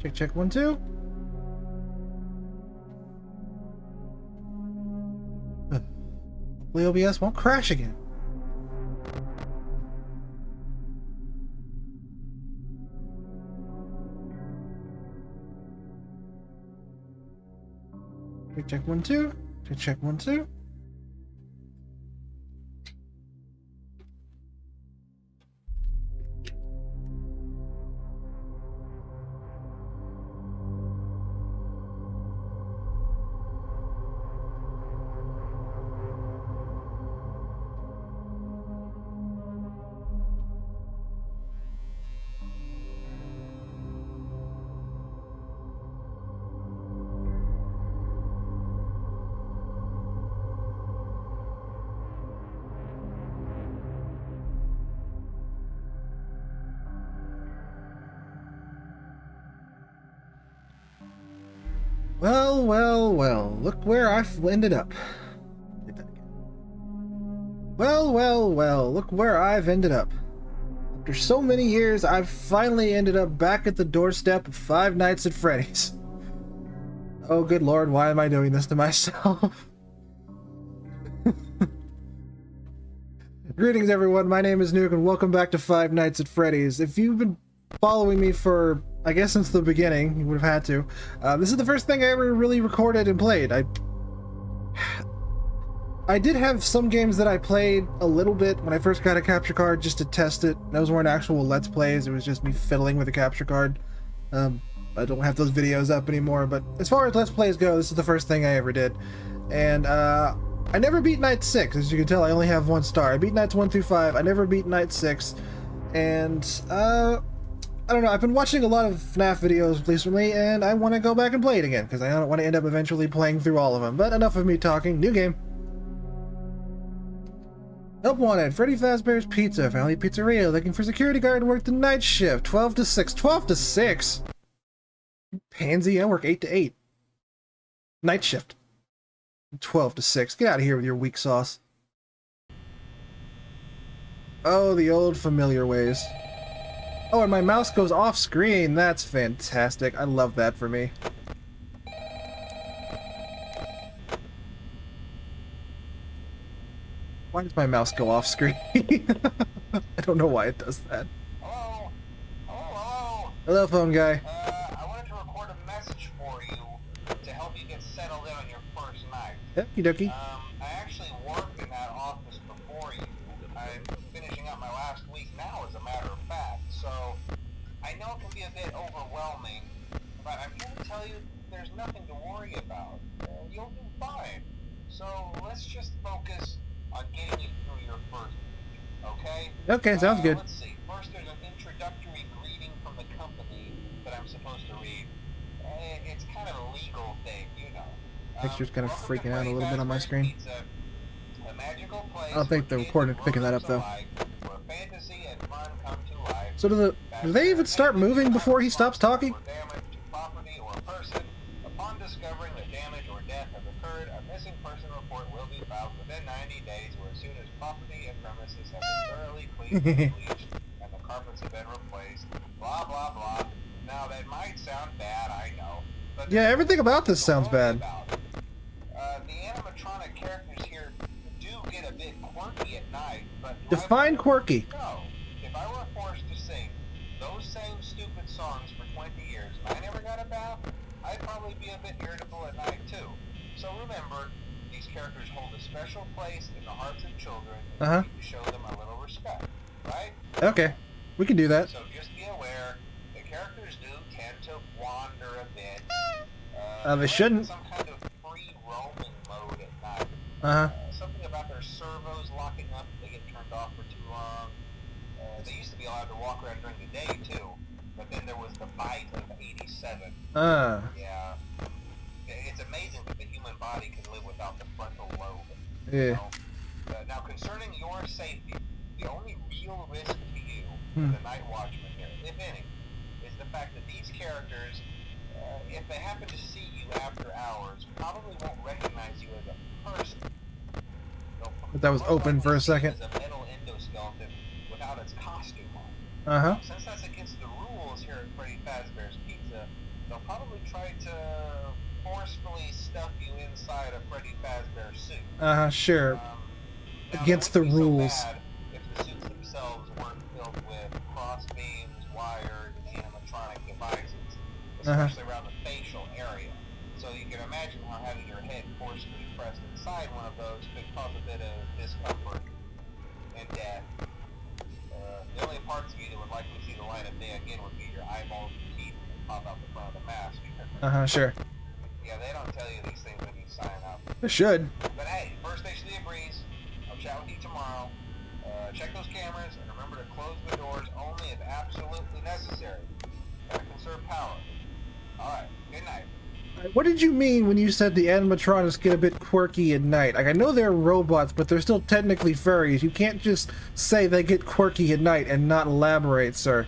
Check, check, 1, 2. Hopefully OBS won't crash again. Check, check, 1, 2. Check, check, 1, 2. Well, well, well, look where I've ended up. Well, well, well, look where I've ended up. After so many years, I've finally ended up back at the doorstep of Five Nights at Freddy's. Oh, good lord, why am I doing this to myself? Greetings, everyone, my name is Nuke, and welcome back to Five Nights at Freddy's. If you've been following me for, I guess, since the beginning, you would have had to. This is the first thing I ever really recorded and played. I did have some games that I played a little bit when I first got a capture card just to test it. Those weren't actual Let's Plays, it was just me fiddling with a capture card. I don't have those videos up anymore, but as far as Let's Plays go, this is the first thing I ever did. And I never beat Night 6, as you can tell I only have 1 star. I beat Nights 1 through 5, I never beat Night 6, and I don't know, I've been watching a lot of FNAF videos recently, and I want to go back and play it again, because I don't want to end up eventually playing through all of them. But enough of me talking, new game. Help wanted, Freddy Fazbear's Pizza, Family Pizzeria, looking for security guard and work the night shift, 12 to 6. 12 to 6? Pansy, I work 8 to 8. Night shift. 12 to 6. Get out of here with your weak sauce. Oh, the old familiar ways. Oh, and my mouse goes off screen. That's fantastic. I love that for me. Why does my mouse go off screen? I don't know why it does that. Hello? Hello? Hello, phone guy. I wanted to record a message for you to help you get settled in on your first night. Okie dokie. I actually worked in that office before you. I'm finishing up my last week now, as a matter of fact, so I know it can be a bit overwhelming, but I'm here to tell you there's nothing to worry about. You'll do fine. So let's just focus on getting you through your first week, okay? Okay, sounds good. Let's see. First, there's an introductory greeting from the company that I'm supposed to read. It's kind of a legal thing, you know. Picture's kind of Welcome freaking to out a Freddy little bit on my Fazbear's screen. Pizza, a magical place I don't think the where recording's kids picking that up, and though. grown-ups alike, where fantasy and fun come to life. So do they even start moving before he stops talking? For damage to property or person. Upon discovering that damage or death has occurred, a missing person report will be filed within 90 days or as soon as property and premises have been thoroughly cleaned and bleached and the carpets have been replaced. Blah, blah, blah. Now, that might sound bad, I know. But Yeah, everything about this sounds bad. The animatronic characters here do get a bit quirky at night, but... Define quirky. No. If I were forced to sing those same stupid songs for 20 years and I never got a bath, I'd probably be a bit irritable at night too. So remember, these characters hold a special place in the hearts of children and you need to show them a little respect, right? Okay, we can do that. So just be aware, the characters do tend to wander a bit. They shouldn't. Some kind of free roaming mode at night. Something about their servos locking up if they get turned off for too long. They used to be allowed to walk around during the day too, but then there was the bite of 87. Yeah. It's amazing that the human body can live without the frontal lobe. Yeah. You know? Now, concerning your safety, the only real risk to you, the night watchman here, if any, is the fact that these characters, if they happen to see you after hours, probably won't recognize you as a person. But that was open for a second. As a metal endoskeleton without its costume on. Since that's against the rules here at Freddy Fazbear's Pizza, they'll probably try to forcefully stuff you inside a Freddy Fazbear suit. Sure. Now, Against the it wouldn't be rules. so bad if the suits themselves weren't filled with cross beams, wires, and animatronic devices, especially around the facial area. So you can imagine how having your head forcefully pressed inside one of those could cause a bit of discomfort and death. The only parts of you that would likely see the light of day again would be your eyeballs and teeth that pop out the front of the mask. Sure. Yeah, they don't tell you these things when you sign up. It should. But hey, first station of the breeze. I'll chat with you tomorrow. Check those cameras and remember to close the doors only if absolutely necessary. Gotta conserve power. Alright, good night. What did you mean when you said the animatronics get a bit quirky at night? Like, I know they're robots, but they're still technically furries. You can't just say they get quirky at night and not elaborate, sir.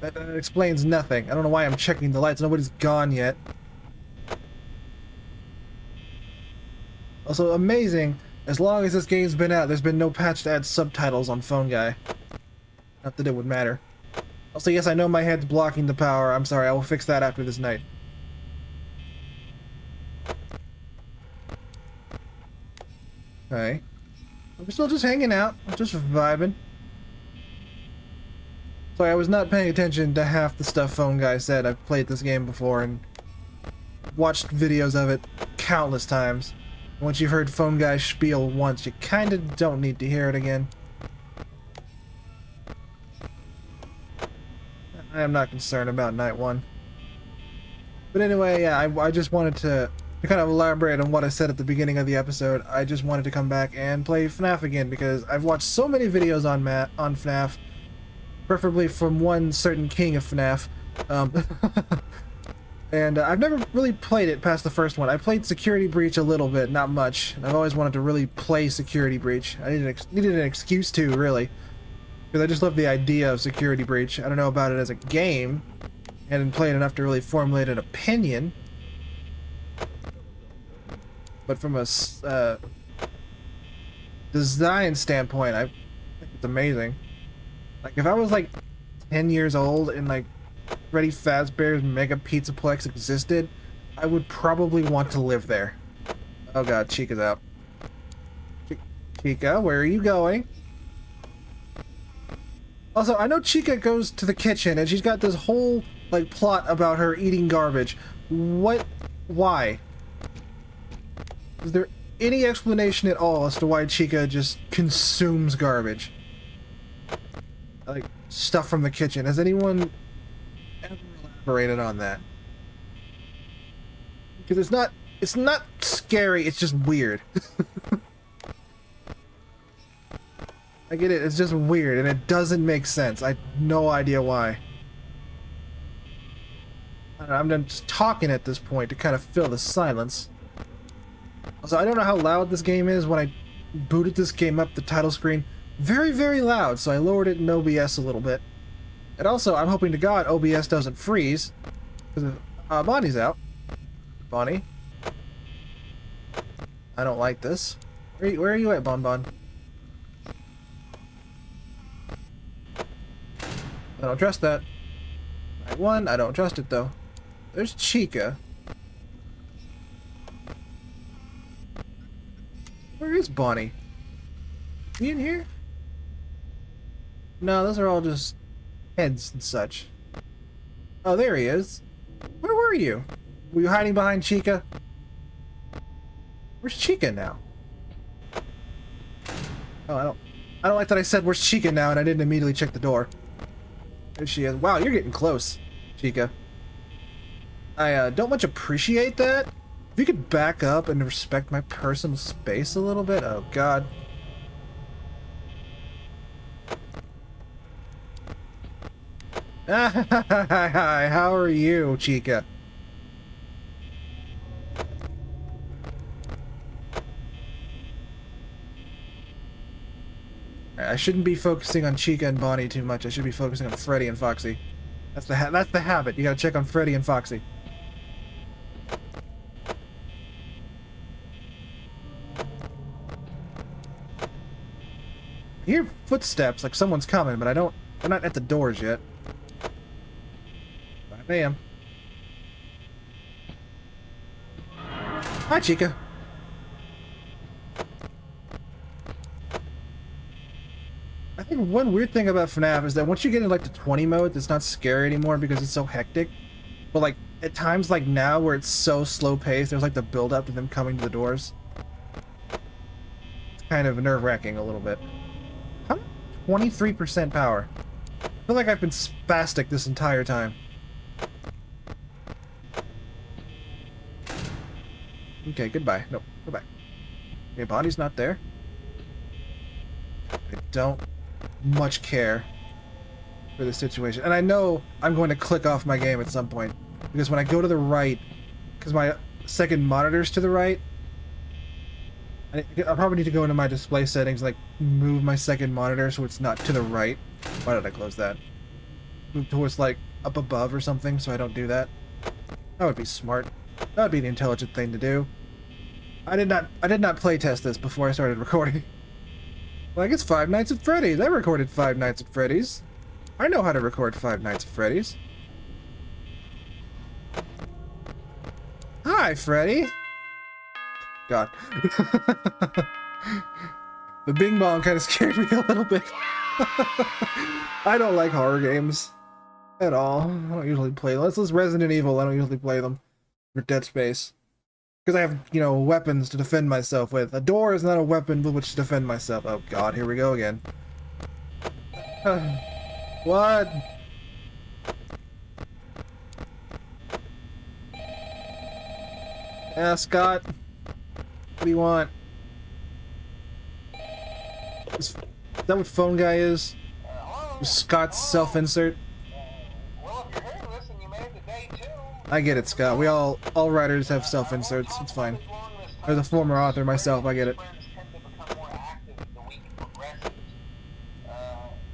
That explains nothing. I don't know why I'm checking the lights. Nobody's gone yet. Also, amazing. As long as this game's been out, there's been no patch to add subtitles on Phone Guy. Not that it would matter. Also, yes, I know my head's blocking the power. I'm sorry, I will fix that after this night. Okay. We're still just hanging out, just vibing. Sorry, I was not paying attention to half the stuff Phone Guy said. I've played this game before and watched videos of it countless times. Once you've heard Phone Guy spiel once, you kinda don't need to hear it again. I am not concerned about Night 1. But anyway, yeah, I just wanted to kind of elaborate on what I said at the beginning of the episode. I just wanted to come back and play FNAF again because I've watched so many videos on FNAF, preferably from one certain king of FNAF. And I've never really played it past the first one. I played Security Breach a little bit, not much. And I've always wanted to really play Security Breach. I needed an excuse to, really. Because I just love the idea of Security Breach. I don't know about it as a game. I hadn't played enough to really formulate an opinion. But from a design standpoint, I think it's amazing. Like, if I was like 10 years old and like Freddy Fazbear's Mega Pizzaplex existed, I would probably want to live there. Oh god, Chica's out. Chica, where are you going? Also, I know Chica goes to the kitchen and she's got this whole like plot about her eating garbage. What? Why? Is there any explanation at all as to why Chica just consumes garbage? Like, stuff from the kitchen. Has anyone ever elaborated on that? Because it's not scary, it's just weird. I get it, it's just weird, and it doesn't make sense. I have no idea why. I'm just talking at this point to kind of fill the silence. Also, I don't know how loud this game is. When I booted this game up, the title screen, very, very loud, so I lowered it in OBS a little bit. And also, I'm hoping to God OBS doesn't freeze, because Bonnie's out. Bonnie? I don't like this. Where are you at, Bon Bon? I don't trust that. Night 1, I don't trust it, though. There's Chica. Where is Bonnie? You in here? No, those are all just heads and such. Oh, there he is. Where were you? Were you hiding behind Chica? Where's Chica now? Oh, I don't like that I said where's Chica now and I didn't immediately check the door. There she is. Wow, you're getting close, Chica. I don't much appreciate that. If you could back up and respect my personal space a little bit. Oh god. Hi, how are you, Chica? I shouldn't be focusing on Chica and Bonnie too much. I should be focusing on Freddy and Foxy. That's the habit. You gotta check on Freddy and Foxy. I hear footsteps, like someone's coming, but they're not at the doors yet. 5 a.m. Hi, Chica. I think one weird thing about FNAF is that once you get into like the 20 mode, it's not scary anymore because it's so hectic. But like at times like now where it's so slow paced, there's like the build up to them coming to the doors. It's kind of nerve-wracking a little bit. How 23% power? I feel like I've been spastic this entire time. Okay, goodbye. No, go back. Okay, Bonnie's not there. I don't much care for the situation. And I know I'm going to click off my game at some point. Because when I go to the right, because my second monitor's to the right, I'll probably need to go into my display settings, like move my second monitor so it's not to the right. Why did I close that? Move towards like up above or something so I don't do that. That would be smart. That would be the intelligent thing to do. I did not play test this before I started recording. Well, I guess Five Nights at Freddy's. I recorded Five Nights at Freddy's. I know how to record Five Nights at Freddy's. Hi, Freddy. God. The Bing Bong kind of scared me a little bit. I don't like horror games at all. I don't usually play them. Unless it's Resident Evil, I don't usually play them. Or Dead Space. Because I have, you know, weapons to defend myself with. A door is not a weapon with which to defend myself. Oh god, here we go again. What? Yeah, Scott. What do you want? Is that what phone guy is? Scott's self-insert? Well, if you're hearing this and you made it to day 2... I get it, Scott. We all writers have self-inserts. It's fine. As a former author myself, I get it.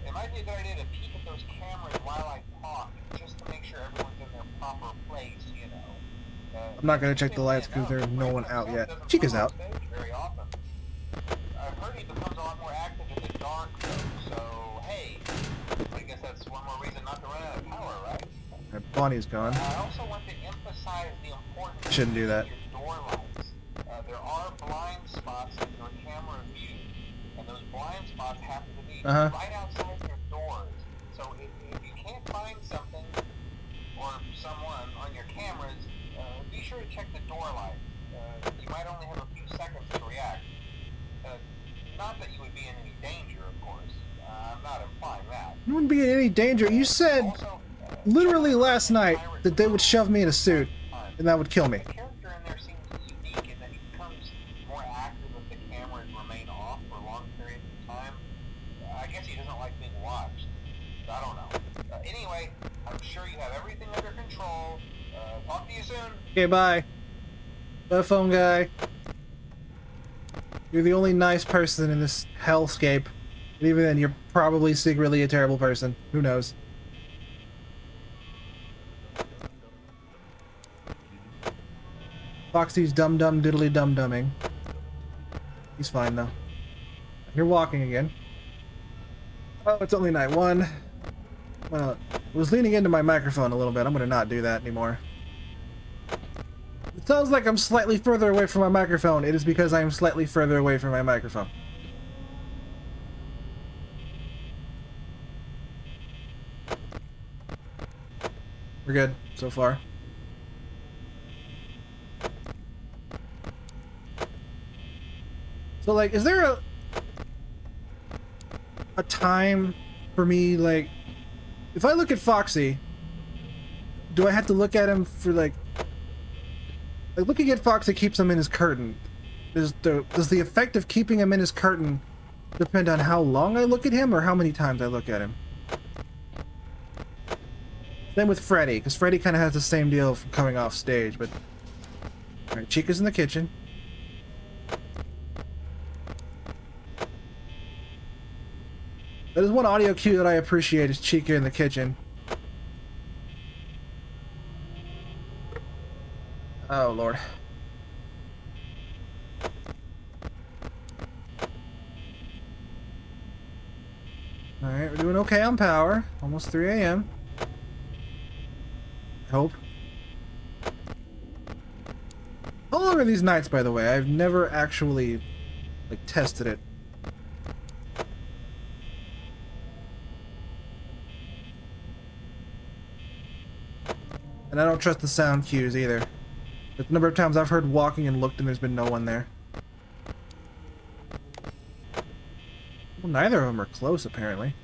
It might be a good idea to peek at those cameras while I talk, just to make sure everyone's in their proper place, you know. I'm not gonna check the lights because there's no one out yet. Chica's out. Very often. I've heard he becomes a lot more active in the dark, though, so hey, I guess that's one more reason not to run out of power, right? Bonnie's gone. I also want to emphasize the importance Shouldn't do that. of your door lights. There are blind spots in your camera view, and those blind spots happen to be right outside your doors. So if you can't find something or someone on your cameras, be sure to check the door light. You might only have a few seconds to react. Not that you would be in any danger, of course. I'm not implying that. You wouldn't be in any danger. You said Also, literally last night that they would shove me in a suit and that would kill me. the character in there seems unique in that he becomes more active if the cameras remain off for long periods of time. I guess he doesn't like being watched. I don't know. Anyway, I'm sure you have everything under control. Talk to you soon. Okay, bye. Bye, phone guy. You're the only nice person in this hellscape. And even then, you're probably secretly a terrible person. Who knows? Foxy's dum-dum diddly dum-dumming. He's fine, though. You're walking again. Oh, it's only night 1. Well, I was leaning into my microphone a little bit. I'm gonna not do that anymore. It sounds like I'm slightly further away from my microphone. It is because I am slightly further away from my microphone. We're good so far. So, like, is there a time for me, like, if I look at Foxy, do I have to look at him for, like looking at Foxy keeps him in his curtain. Does the effect of keeping him in his curtain depend on how long I look at him or how many times I look at him? Same with Freddy, because Freddy kind of has the same deal from coming off stage, but... Alright, Chica's in the kitchen. That is one audio cue that I appreciate, is Chica in the kitchen. Oh, Lord. Alright, we're doing okay on power. Almost 3 a.m. Hope. Hold long are these nights, by the way? I've never actually, like, tested it. And I don't trust the sound cues either. The number of times I've heard walking and looked and there's been no one there. Well, neither of them are close, apparently.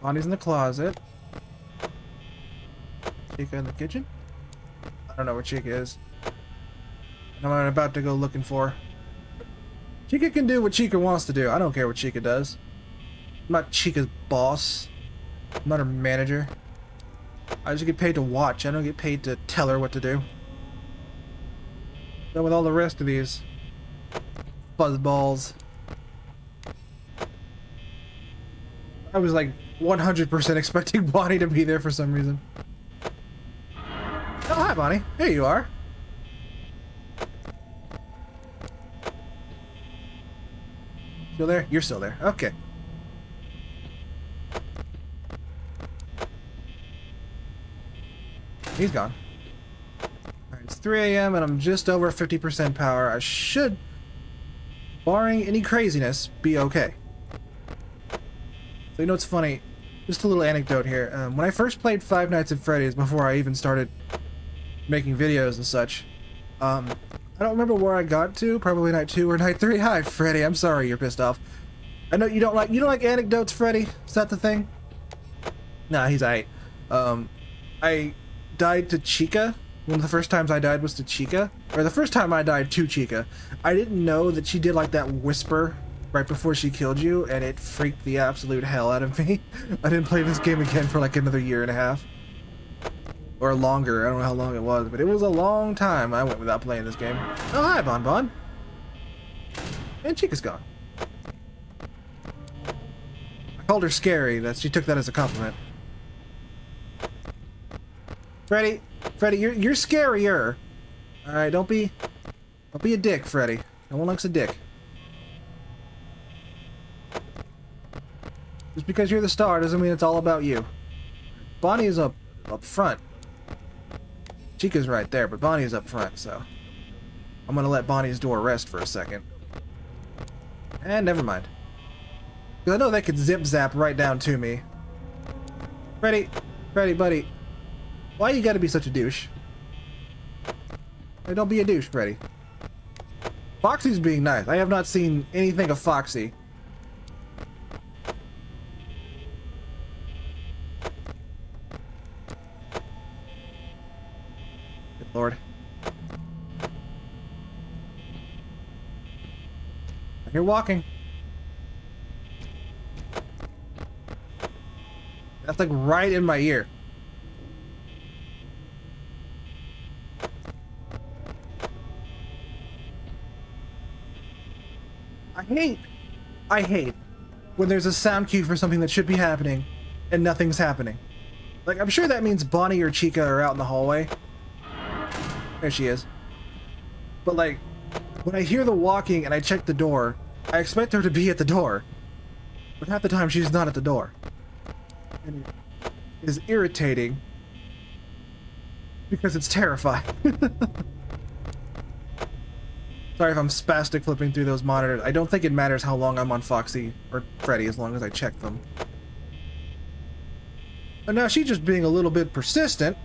Bonnie's in the closet. Chica in the kitchen? I don't know where Chica is. I'm about to go looking for her. Chica can do what Chica wants to do. I don't care what Chica does. I'm not Chica's boss. I'm not her manager. I just get paid to watch. I don't get paid to tell her what to do. Done with all the rest of these fuzzballs. I was like 100% expecting Bonnie to be there for some reason. Oh, hi, Bonnie. Here you are. Still there? You're still there. Okay. He's gone. Alright, it's 3 a.m. and I'm just over 50% power. I should, barring any craziness, be okay. So you know what's funny? Just a little anecdote here. When I first played Five Nights at Freddy's, before I even started making videos and such, I don't remember where I got to. Probably night 2 or night 3. Hi, Freddy. I'm sorry you're pissed off. I know you don't like anecdotes, Freddy. Is that the thing? Nah, he's aight. I died to Chica. One of the first times I died was to Chica, or the first time I died to Chica. I didn't know that she did like that whisper right before she killed you, and it freaked the absolute hell out of me. I didn't play this game again for like another 1.5 years. Or longer. I don't know how long it was, but it was a long time I went without playing this game. Oh, hi, Bon Bon. And Chica's gone. I called her scary. She took that as a compliment. Freddy, you're scarier. All right, don't be a dick, Freddy. No one likes a dick. Just because you're the star doesn't mean it's all about you. Bonnie is up front. Chica's right there, but Bonnie's up front, so I'm gonna let Bonnie's door rest for a second. And never mind. Because I know they could zip-zap right down to me. Freddy, buddy. Why you gotta be such a douche? Hey, don't be a douche, Freddy. Foxy's being nice. I have not seen anything of Foxy. Good Lord. I hear walking. That's like right in my ear. I hate when there's a sound cue for something that should be happening and nothing's happening. Like, I'm sure that means Bonnie or Chica are out in the hallway. There she is. But like, when I hear the walking and I check the door, I expect her to be at the door. But half the time she's not at the door. And it is irritating because it's terrifying. Sorry if I'm spastic flipping through those monitors. I don't think it matters how long I'm on Foxy or Freddy as long as I check them. But now she's just being a little bit persistent.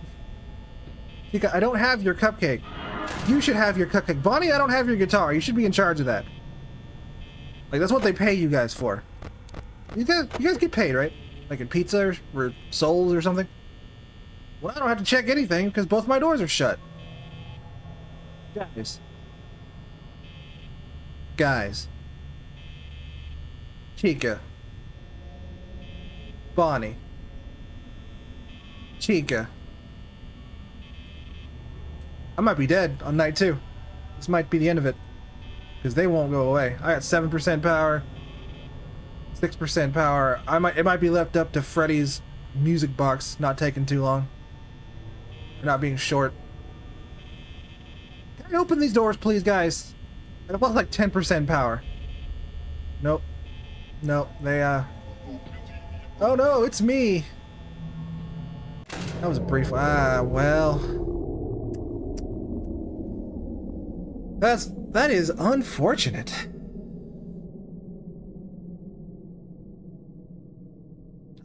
I don't have your cupcake. You should have your cupcake. Bonnie, I don't have your guitar. You should be in charge of that. Like, that's what they pay you guys for. You guys get paid, right? Like in pizza or souls or something? Well, I don't have to check anything because both my doors are shut. Guys. Chica. Bonnie. Chica. I might be dead on night 2. This might be the end of it. Because they won't go away. I got 7% power. 6% power. It might be left up to Freddy's music box not taking too long. Or not being short. Can I open these doors, please, guys? I want like 10% power. Nope. Nope. They, Oh no, it's me! That was a brief... well... That is unfortunate.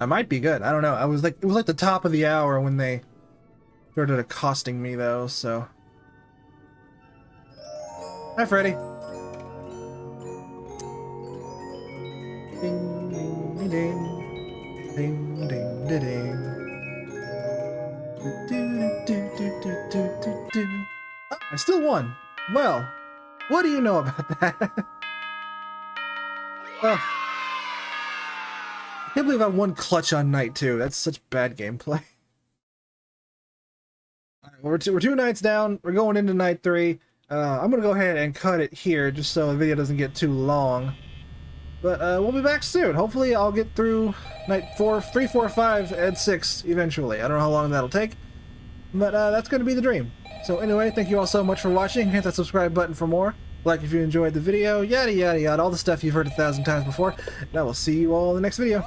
I might be good. I don't know. It was like the top of the hour when they started accosting me though, so. Hi, Freddy. Ding ding ding ding ding ding ding. Oh, I still won. Well, what do you know about that? I can't believe I won clutch on night 2. That's such bad gameplay. We're two nights down. We're going into night 3. I'm gonna go ahead and cut it here just so the video doesn't get too long. But we'll be back soon. Hopefully I'll get through night 3, 4, 5, and 6 eventually. I don't know how long that'll take, but that's gonna be the dream. So anyway, thank you all so much for watching. Hit that subscribe button for more. Like if you enjoyed the video, yada yada yada, all the stuff you've heard 1,000 times before. And I will see you all in the next video.